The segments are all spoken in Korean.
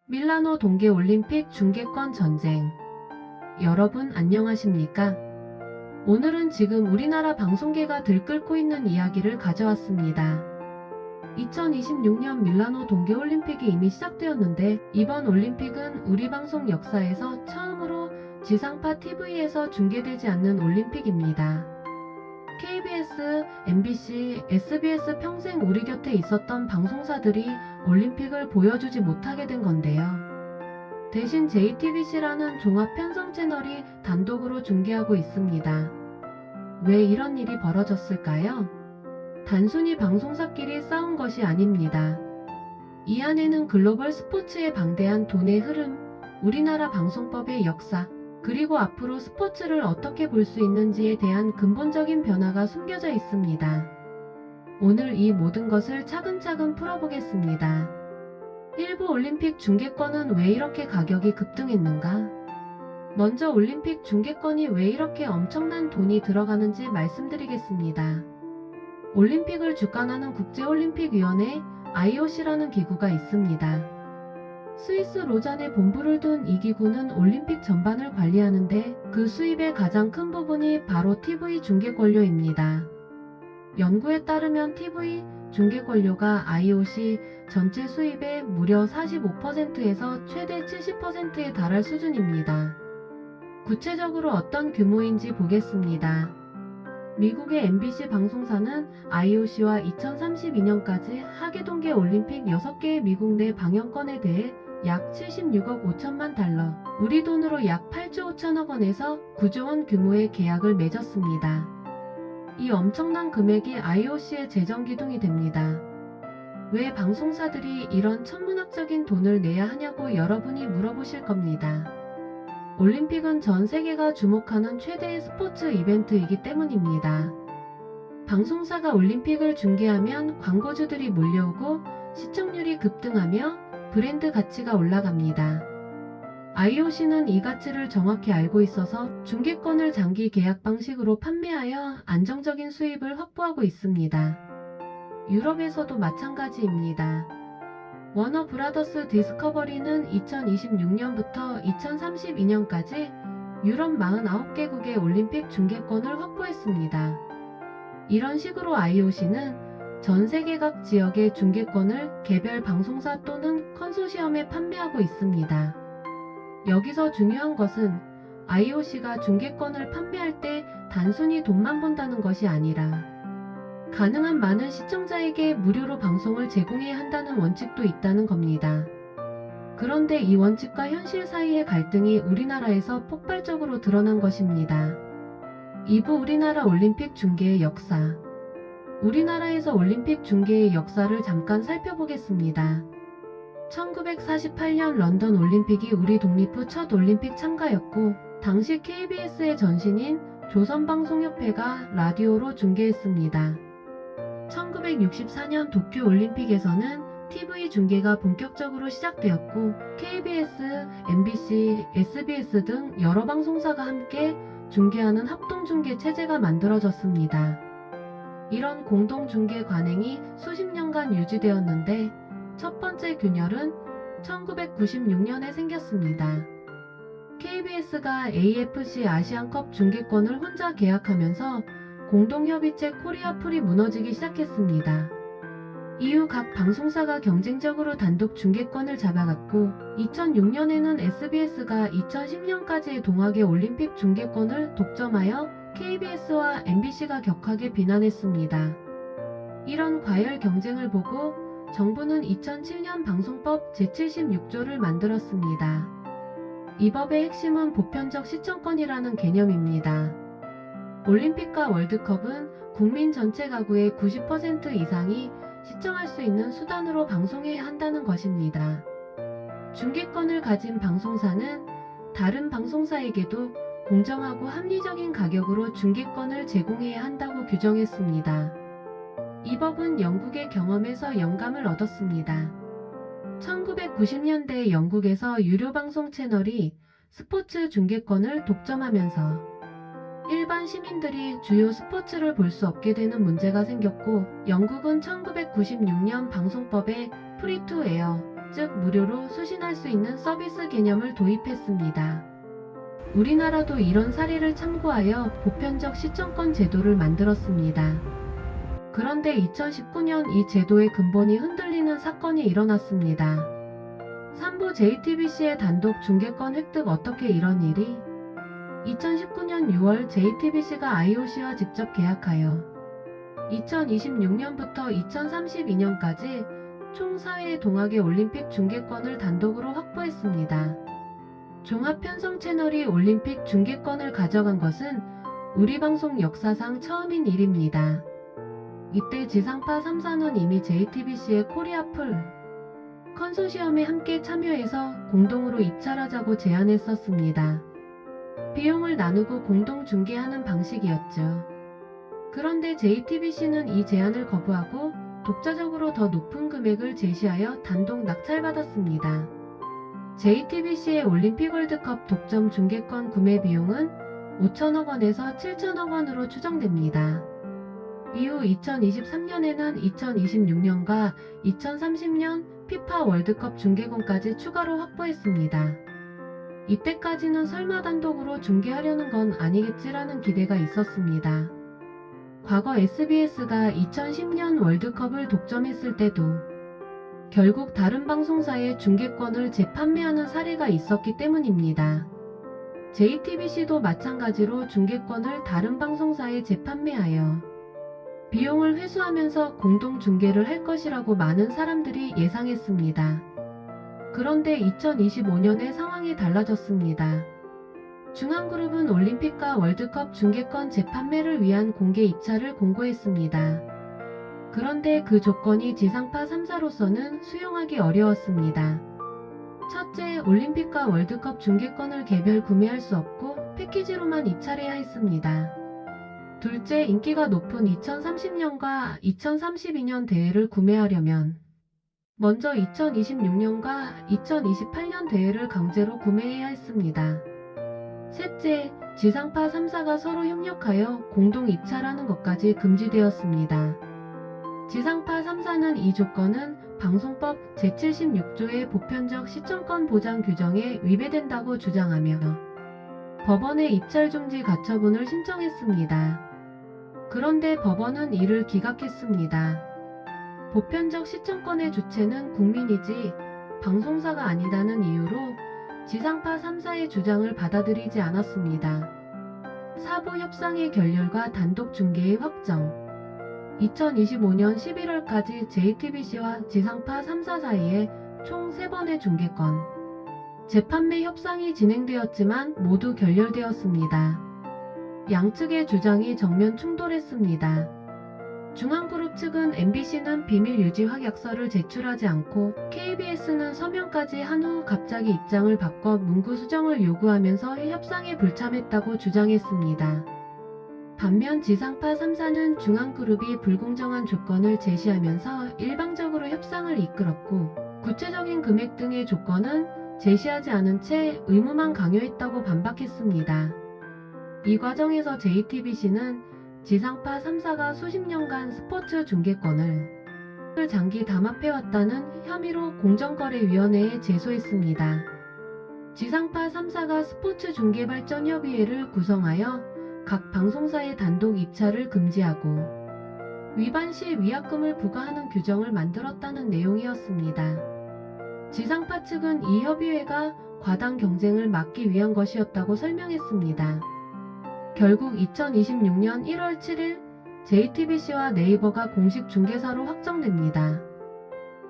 밀라노 동계올림픽 중계권 전쟁. 여러분 안녕하십니까? 오늘은 지금 우리나라 방송계가 들끓고 있는 이야기를 가져왔습니다. 2026년 밀라노 동계올림픽이 이미 시작되었는데 이번 올림픽은 우리 방송 역사에서 처음으로 지상파 TV에서 중계되지 않는 올림픽입니다. KBS, MBC, SBS 평생 우리 곁에 있었던 방송사들이 올림픽을 보여주지 못하게 된 건데요. 대신 JTBC라는 종합 편성 채널이 단독으로 중계하고 있습니다. 왜 이런 일이 벌어졌을까요? 단순히 방송사끼리 싸운 것이 아닙니다. 이 안에는 글로벌 스포츠의 방대한 돈의 흐름, 우리나라 방송법의 역사, 그리고 앞으로 스포츠를 어떻게 볼 수 있는지에 대한 근본적인 변화가 숨겨져 있습니다. 오늘 이 모든 것을 차근차근 풀어보겠습니다. 1부 올림픽 중계권은 왜 이렇게 가격이 급등했는가? 먼저 올림픽 중계권이 왜 이렇게 엄청난 돈이 들어가는지 말씀드리겠습니다. 올림픽을 주관하는 국제올림픽위원회 IOC라는 기구가 있습니다. 스위스 로잔에 본부를 둔 이 기구는 올림픽 전반을 관리하는데 그 수입의 가장 큰 부분이 바로 TV 중계권료입니다. 연구에 따르면 TV 중계권료가 IOC 전체 수입의 무려 45%에서 최대 70%에 달할 수준입니다. 구체적으로 어떤 규모인지 보겠습니다. 미국의 MBC 방송사는 IOC와 2032년까지 하계동계 올림픽 6개의 미국 내 방영권에 대해 약 76억 5천만 달러, 우리 돈으로 약 8조 5천억 원에서 9조 원 규모의 계약을 맺었습니다. 이 엄청난 금액이 IOC의 재정 기둥이 됩니다. 왜 방송사들이 이런 천문학적인 돈을 내야 하냐고 여러분이 물어보실 겁니다. 올림픽은 전 세계가 주목하는 최대의 스포츠 이벤트이기 때문입니다. 방송사가 올림픽을 중계하면 광고주들이 몰려오고 시청률이 급등하며 브랜드 가치가 올라갑니다. IOC는 이 가치를 정확히 알고 있어서 중계권을 장기 계약 방식으로 판매하여 안정적인 수입을 확보하고 있습니다. 유럽에서도 마찬가지입니다. 워너 브라더스 디스커버리는 2026년부터 2032년까지 유럽 49개국의 올림픽 중계권을 확보했습니다. 이런 식으로 IOC는 전 세계 각 지역의 중계권을 개별 방송사 또는 컨소시엄에 판매하고 있습니다. 여기서 중요한 것은 IOC가 중계권을 판매할 때 단순히 돈만 번다는 것이 아니라 가능한 많은 시청자에게 무료로 방송을 제공해야 한다는 원칙도 있다는 겁니다. 그런데 이 원칙과 현실 사이의 갈등이 우리나라에서 폭발적으로 드러난 것입니다. 2부 우리나라 올림픽 중계의 역사. 우리나라에서 올림픽 중계의 역사를 잠깐 살펴보겠습니다. 1948년 런던 올림픽이 우리 독립 후 첫 올림픽 참가였고 당시 KBS의 전신인 조선방송협회가 라디오로 중계했습니다. 1964년 도쿄 올림픽에서는 TV 중계가 본격적으로 시작되었고 KBS, MBC, SBS 등 여러 방송사가 함께 중계하는 합동중계 체제가 만들어졌습니다. 이런 공동중계 관행이 수십 년간 유지되었는데 첫 번째 균열은 1996년에 생겼습니다. KBS가 AFC 아시안컵 중계권을 혼자 계약하면서 공동협의체 코리아풀이 무너지기 시작했습니다. 이후 각 방송사가 경쟁적으로 단독 중계권을 잡아갔고 2006년에는 SBS가 2010년까지의 동학의 올림픽 중계권을 독점하여 KBS와 MBC가 격하게 비난했습니다. 이런 과열 경쟁을 보고 정부는 2007년 방송법 제76조를 만들었습니다. 이 법의 핵심은 보편적 시청권이라는 개념입니다. 올림픽과 월드컵은 국민 전체 가구의 90% 이상이 시청할 수 있는 수단으로 방송해야 한다는 것입니다. 중계권을 가진 방송사는 다른 방송사에게도 공정하고 합리적인 가격으로 중계권을 제공해야 한다고 규정했습니다. 이 법은 영국의 경험에서 영감을 얻었습니다. 1990년대 영국에서 유료 방송 채널이 스포츠 중계권을 독점하면서 일반 시민들이 주요 스포츠를 볼 수 없게 되는 문제가 생겼고 영국은 1996년 방송법에 프리 투 에어 즉 무료로 수신할 수 있는 서비스 개념을 도입했습니다. 우리나라도 이런 사례를 참고하여 보편적 시청권 제도를 만들었습니다. 그런데 2019년 이 제도의 근본이 흔들리는 사건이 일어났습니다. 3부 JTBC의 단독 중계권 획득. 어떻게 이런 일이? 2019년 6월 JTBC가 IOC와 직접 계약하여 2026년부터 2032년까지 총 4회 동학의 올림픽 중계권을 단독으로 확보했습니다. 종합편성 채널이 올림픽 중계권을 가져간 것은 우리 방송 역사상 처음인 일입니다. 이때 지상파 3사는 이미 JTBC의 코리아풀 컨소시엄에 함께 참여해서 공동으로 입찰하자고 제안했었습니다. 비용을 나누고 공동 중계하는 방식이었죠. 그런데 JTBC는 이 제안을 거부하고 독자적으로 더 높은 금액을 제시하여 단독 낙찰받았습니다. JTBC의 올림픽 월드컵 독점 중계권 구매 비용은 5천억 원에서 7천억 원으로 추정됩니다. 이후 2023년에는 2026년과 2030년 피파 월드컵 중계권까지 추가로 확보했습니다. 이때까지는 설마 단독으로 중계하려는 건 아니겠지라는 기대가 있었습니다. 과거 SBS가 2010년 월드컵을 독점했을 때도 결국 다른 방송사의 중계권을 재판매하는 사례가 있었기 때문입니다. JTBC도 마찬가지로 중계권을 다른 방송사에 재판매하여 비용을 회수하면서 공동 중계를 할 것이라고 많은 사람들이 예상했습니다. 그런데 2025년에 상황이 달라졌습니다. 중앙그룹은 올림픽과 월드컵 중계권 재판매를 위한 공개 입찰을 공고했습니다. 그런데 그 조건이 지상파 3사로서는 수용하기 어려웠습니다. 첫째, 올림픽과 월드컵 중계권을 개별 구매할 수 없고 패키지로만 입찰해야 했습니다. 둘째, 인기가 높은 2030년과 2032년 대회를 구매하려면 먼저 2026년과 2028년 대회를 강제로 구매해야 했습니다. 셋째, 지상파 3사가 서로 협력하여 공동 입찰하는 것까지 금지되었습니다. 지상파 3사는 이 조건은 방송법 제76조의 보편적 시청권 보장 규정에 위배된다고 주장하며 법원에 입찰 중지 가처분을 신청했습니다. 그런데 법원은 이를 기각했습니다. 보편적 시청권의 주체는 국민이지 방송사가 아니다는 이유로 지상파 3사의 주장을 받아들이지 않았습니다. 사부 협상의 결렬과 단독 중계의 확정. 2025년 11월까지 JTBC와 지상파 3사 사이에 총 3번의 중계권 재판매 협상이 진행되었지만 모두 결렬되었습니다. 양측의 주장이 정면 충돌했습니다. 중앙그룹 측은 MBC는 비밀 유지 확약서를 제출하지 않고 KBS는 서명까지 한 후 갑자기 입장을 바꿔 문구 수정을 요구하면서 협상에 불참했다고 주장했습니다. 반면 지상파 3사는 중앙그룹이 불공정한 조건을 제시하면서 일방적으로 협상을 이끌었고 구체적인 금액 등의 조건은 제시하지 않은 채 의무만 강요했다고 반박했습니다. 이 과정에서 JTBC는 지상파 3사가 수십 년간 스포츠 중계권을 장기 담합해왔다는 혐의로 공정거래위원회에 제소했습니다. 지상파 3사가 스포츠 중계발전협의회를 구성하여 각 방송사의 단독 입찰을 금지하고 위반 시 위약금을 부과하는 규정을 만들었다는 내용이었습니다. 지상파 측은 이 협의회가 과당 경쟁을 막기 위한 것이었다고 설명했습니다. 결국 2026년 1월 7일 JTBC와 네이버가 공식 중개사로 확정됩니다.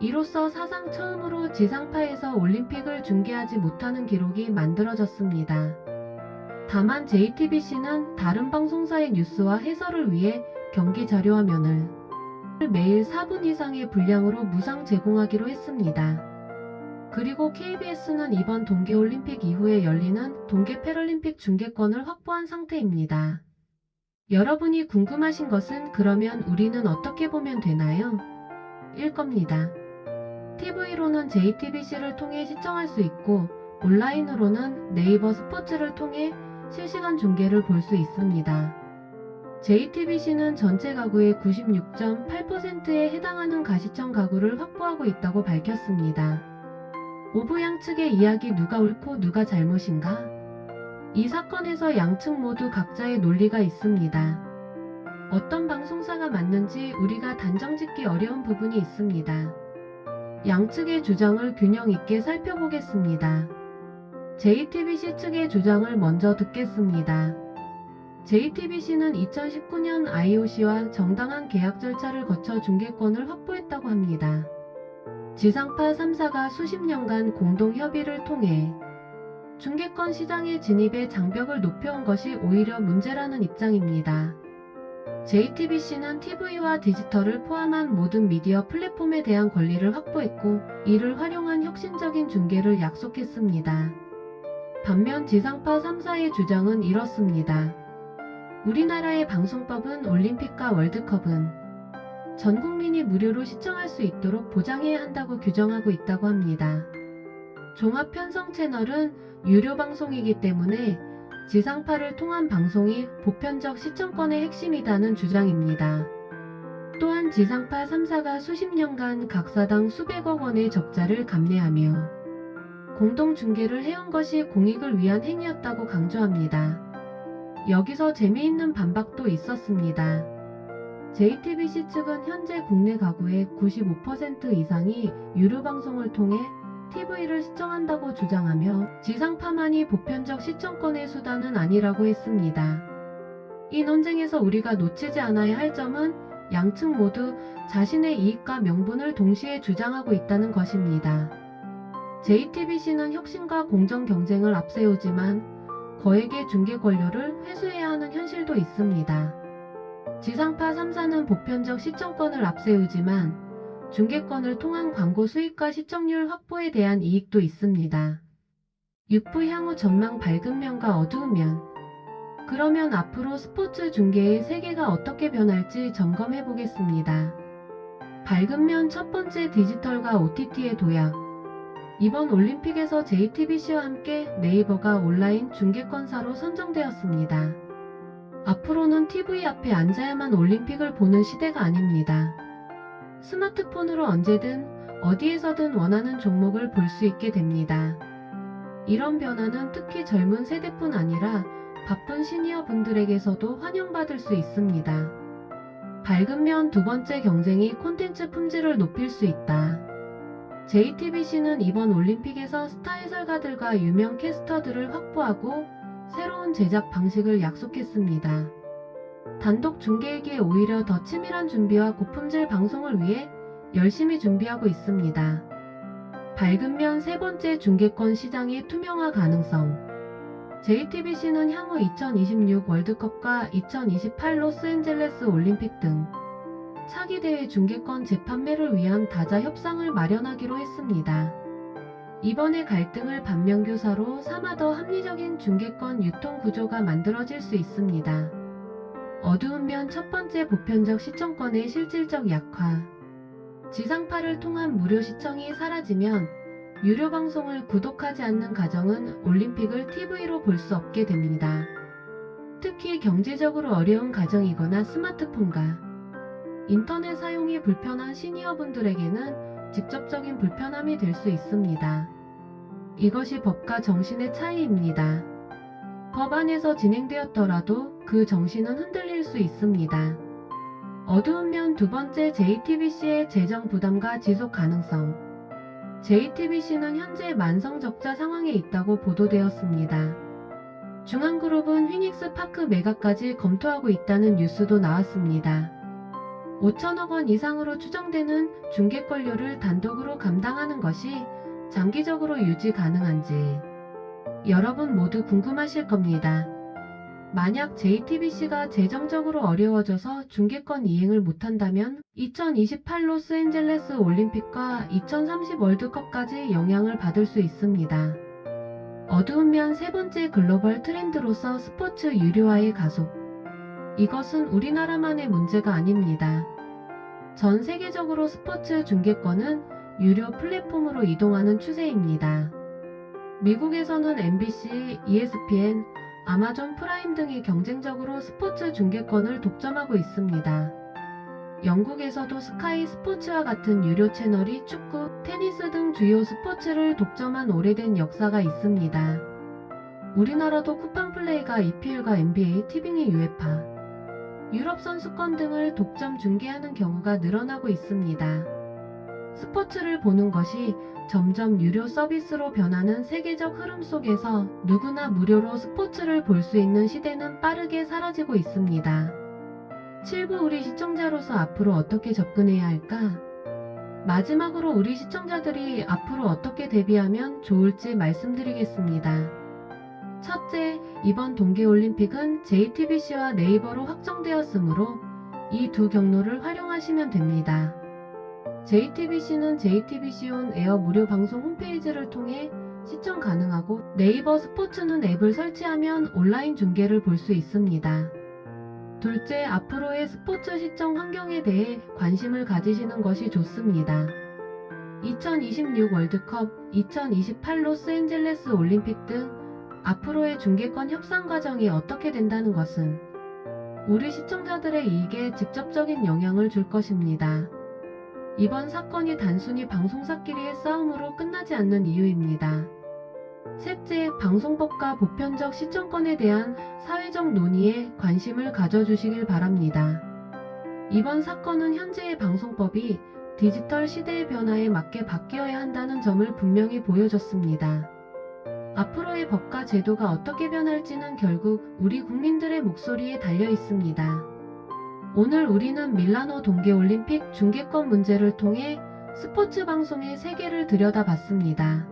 이로써 사상 처음으로 지상파에서 올림픽을 중계하지 못하는 기록이 만들어졌습니다. 다만 JTBC는 다른 방송사의 뉴스와 해설을 위해 경기 자료화면을 매일 4분 이상의 분량으로 무상 제공하기로 했습니다. 그리고 KBS는 이번 동계올림픽 이후에 열리는 동계 패럴림픽 중계권을 확보한 상태입니다. 여러분이 궁금하신 것은 그러면 우리는 어떻게 보면 되나요? 일 겁니다. TV로는 JTBC를 통해 시청할 수 있고 온라인으로는 네이버 스포츠를 통해 실시간 중계를 볼 수 있습니다. JTBC는 전체 가구의 96.8%에 해당하는 가시청 가구를 확보하고 있다고 밝혔습니다. 오부 양측의 이야기 누가 옳고 누가 잘못인가? 이 사건에서 양측 모두 각자의 논리가 있습니다. 어떤 방송사가 맞는지 우리가 단정짓기 어려운 부분이 있습니다. 양측의 주장을 균형 있게 살펴보겠습니다. JTBC 측의 주장을 먼저 듣겠습니다. JTBC는 2019년 IOC와 정당한 계약 절차를 거쳐 중계권을 확보했다고 합니다. 지상파 3사가 수십 년간 공동 협의를 통해 중계권 시장의 진입의 장벽을 높여온 것이 오히려 문제라는 입장입니다. JTBC는 TV와 디지털을 포함한 모든 미디어 플랫폼에 대한 권리를 확보했고 이를 활용한 혁신적인 중계를 약속했습니다. 반면 지상파 3사의 주장은 이렇습니다. 우리나라의 방송법은 올림픽과 월드컵은 전 국민이 무료로 시청할 수 있도록 보장해야 한다고 규정하고 있다고 합니다. 종합 편성 채널은 유료 방송이기 때문에 지상파를 통한 방송이 보편적 시청권의 핵심이라는 주장입니다. 또한 지상파 3사가 수십 년간 각 사당 수백억 원의 적자를 감내하며 공동 중계를 해온 것이 공익을 위한 행위였다고 강조합니다. 여기서 재미있는 반박도 있었습니다. JTBC 측은 현재 국내 가구의 95% 이상이 유료 방송을 통해 TV를 시청한다고 주장하며 지상파만이 보편적 시청권의 수단은 아니라고 했습니다. 이 논쟁에서 우리가 놓치지 않아야 할 점은 양측 모두 자신의 이익과 명분을 동시에 주장하고 있다는 것입니다. JTBC는 혁신과 공정 경쟁을 앞세우지만 거액의 중계 권료를 회수해야 하는 현실도 있습니다. 지상파 3사는 보편적 시청권을 앞세우지만 중계권을 통한 광고 수익과 시청률 확보에 대한 이익도 있습니다. 6부 향후 전망 밝은 면과 어두운 면. 그러면 앞으로 스포츠 중계의 세계가 어떻게 변할지 점검해 보겠습니다. 밝은 면 첫 번째, 디지털과 OTT의 도약. 이번 올림픽에서 JTBC와 함께 네이버가 온라인 중계권사로 선정되었습니다. 앞으로는 TV 앞에 앉아야만 올림픽을 보는 시대가 아닙니다. 스마트폰으로 언제든 어디에서든 원하는 종목을 볼 수 있게 됩니다. 이런 변화는 특히 젊은 세대뿐 아니라 바쁜 시니어 분들에게서도 환영받을 수 있습니다. 밝은 면 두 번째, 경쟁이 콘텐츠 품질을 높일 수 있다. JTBC는 이번 올림픽에서 스타 해설가들과 유명 캐스터들을 확보하고 새로운 제작 방식을 약속했습니다. 단독 중계에게 오히려 더 치밀한 준비와 고품질 방송을 위해 열심히 준비하고 있습니다. 밝은 면 세 번째, 중계권 시장의 투명화 가능성. JTBC는 향후 2026 월드컵과 2028 로스앤젤레스 올림픽 등 차기 대회 중계권 재판매를 위한 다자 협상을 마련하기로 했습니다. 이번의 갈등을 반면교사로 삼아 더 합리적인 중계권 유통 구조가 만들어질 수 있습니다. 어두운 면 첫 번째, 보편적 시청권의 실질적 약화. 지상파를 통한 무료 시청이 사라지면 유료 방송을 구독하지 않는 가정은 올림픽을 TV로 볼 수 없게 됩니다. 특히 경제적으로 어려운 가정이거나 스마트폰과 인터넷 사용이 불편한 시니어분들에게는 직접적인 불편함이 될 수 있습니다. 이것이 법과 정신의 차이입니다. 법 안에서 진행되었더라도 그 정신은 흔들릴 수 있습니다. 어두운 면 두 번째, JTBC의 재정 부담과 지속 가능성. JTBC는 현재 만성 적자 상황에 있다고 보도되었습니다. 중앙그룹은 휘닉스 파크 매각까지 검토하고 있다는 뉴스도 나왔습니다. 5천억 원 이상으로 추정되는 중계권료를 단독으로 감당하는 것이 장기적으로 유지 가능한지 여러분 모두 궁금하실 겁니다. 만약 JTBC가 재정적으로 어려워져서 중계권 이행을 못한다면 2028 로스앤젤레스 올림픽과 2030 월드컵까지 영향을 받을 수 있습니다. 어두운 면 세 번째, 글로벌 트렌드로서 스포츠 유료화의 가속. 이것은 우리나라만의 문제가 아닙니다. 전 세계적으로 스포츠 중계권은 유료 플랫폼으로 이동하는 추세입니다. 미국에서는 MBC, ESPN, 아마존 프라임 등이 경쟁적으로 스포츠 중계권을 독점하고 있습니다. 영국에서도 스카이 스포츠와 같은 유료 채널이 축구, 테니스 등 주요 스포츠를 독점한 오래된 역사가 있습니다. 우리나라도 쿠팡 플레이가 EPL과 NBA, 티빙이 UEFA, 유럽 선수권 등을 독점 중계하는 경우가 늘어나고 있습니다. 스포츠를 보는 것이 점점 유료 서비스로 변하는 세계적 흐름 속에서 누구나 무료로 스포츠를 볼 수 있는 시대는 빠르게 사라지고 있습니다. 7부 우리 시청자로서 앞으로 어떻게 접근해야 할까? 마지막으로 우리 시청자들이 앞으로 어떻게 대비하면 좋을지 말씀드리겠습니다. 첫째, 이번 동계올림픽은 JTBC와 네이버로 확정되었으므로 이 두 경로를 활용하시면 됩니다. JTBC는 JTBC 온 에어 무료 방송 홈페이지를 통해 시청 가능하고 네이버 스포츠는 앱을 설치하면 온라인 중계를 볼 수 있습니다. 둘째, 앞으로의 스포츠 시청 환경에 대해 관심을 가지시는 것이 좋습니다. 2026 월드컵, 2028 로스앤젤레스 올림픽 등 앞으로의 중계권 협상 과정이 어떻게 된다는 것은 우리 시청자들의 이익에 직접적인 영향을 줄 것입니다. 이번 사건이 단순히 방송사끼리의 싸움으로 끝나지 않는 이유입니다. 셋째, 방송법과 보편적 시청권에 대한 사회적 논의에 관심을 가져주시길 바랍니다. 이번 사건은 현재의 방송법이 디지털 시대의 변화에 맞게 바뀌어야 한다는 점을 분명히 보여줬습니다. 앞으로의 법과 제도가 어떻게 변할지는 결국 우리 국민들의 목소리에 달려 있습니다. 오늘 우리는 밀라노 동계올림픽 중계권 문제를 통해 스포츠 방송의 세계를 들여다봤습니다.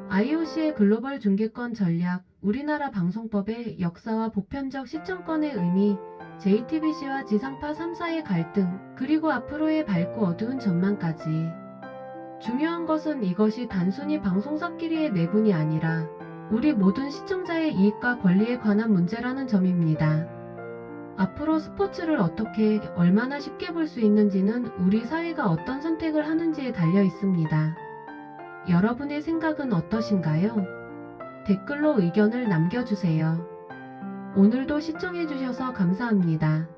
IOC의 글로벌 중계권 전략, 우리나라 방송법의 역사와 보편적 시청권의 의미, JTBC와 지상파 3사의 갈등, 그리고 앞으로의 밝고 어두운 전망까지. 중요한 것은 이것이 단순히 방송사끼리의 내분이 아니라 우리 모든 시청자의 이익과 권리에 관한 문제라는 점입니다. 앞으로 스포츠를 어떻게, 얼마나 쉽게 볼 수 있는지는 우리 사회가 어떤 선택을 하는지에 달려 있습니다. 여러분의 생각은 어떠신가요? 댓글로 의견을 남겨주세요. 오늘도 시청해주셔서 감사합니다.